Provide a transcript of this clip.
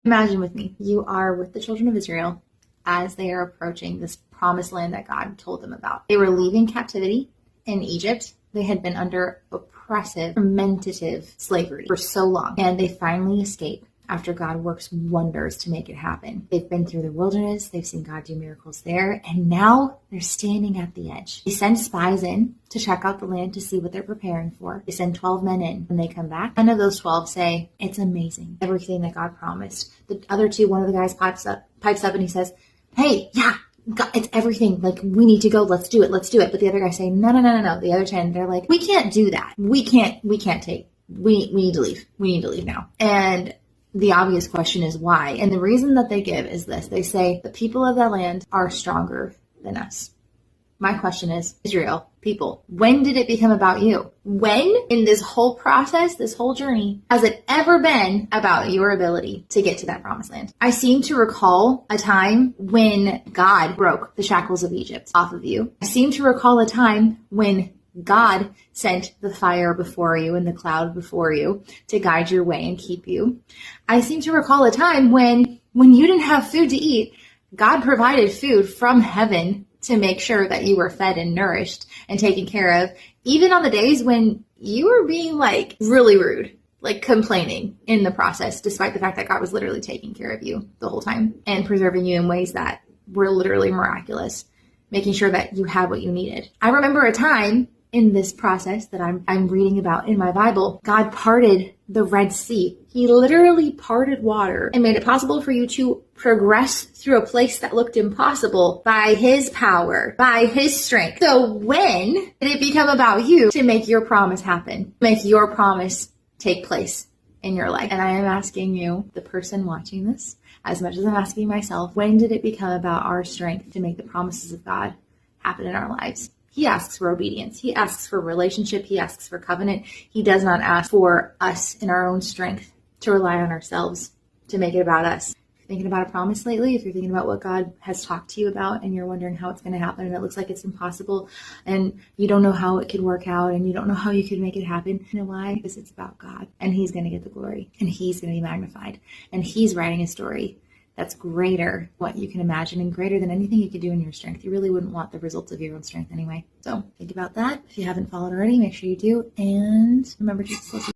Imagine with me, you are with the children of Israel as they are approaching this promised land that God told them about. They were leaving captivity in Egypt. They had been under oppressive, fermentative slavery for so long, and they finally escape after God works wonders to make it happen. They've been through the wilderness, they've seen God do miracles there, and now they're standing at the edge. They send spies in to check out the land to see what they're preparing for. They send 12 men in. When they come back, 10 of those 12 say, it's amazing, everything that God promised. The other two, one of the guys pipes up and he says, hey, yeah, God, it's everything. Like, we need to go. Let's do it. But the other guys say, no. The other 10, they're like, we can't do that. We need to leave. We need to leave now. And the obvious question is why? And the reason that they give is this. They say the people of that land are stronger than us. My question is, Israel, people, when did it become about you? When in this whole process, this whole journey, has it ever been about your ability to get to that promised land? I seem to recall a time when God broke the shackles of Egypt off of you. I seem to recall a time when God sent the fire before you and the cloud before you to guide your way and keep you. I seem to recall a time when you didn't have food to eat, God provided food from heaven to make sure that you were fed and nourished and taken care of, even on the days when you were being like really rude, like complaining in the process, despite the fact that God was literally taking care of you the whole time and preserving you in ways that were literally miraculous, making sure that you had what you needed. I remember a time in this process that I'm reading about in my Bible, God parted the Red Sea. He literally parted water and made it possible for you to progress through a place that looked impossible by his power, by his strength. So when did it become about you to make your promise happen, make your promise take place in your life? And I am asking you, the person watching this, as much as I'm asking myself, when did it become about our strength to make the promises of God happen in our lives? He asks for obedience. He asks for relationship. He asks for covenant. He does not ask for us in our own strength to rely on ourselves to make it about us. If you're thinking about a promise lately, if you're thinking about what God has talked to you about and you're wondering how it's going to happen and it looks like it's impossible and you don't know how it could work out and you don't know how you could make it happen, you know why? Because it's about God and he's going to get the glory and he's going to be magnified and he's writing a story that's greater what you can imagine and greater than anything you could do in your strength. You really wouldn't want the results of your own strength anyway. So think about that. If you haven't followed already, make sure you do. And remember, Jesus loves you.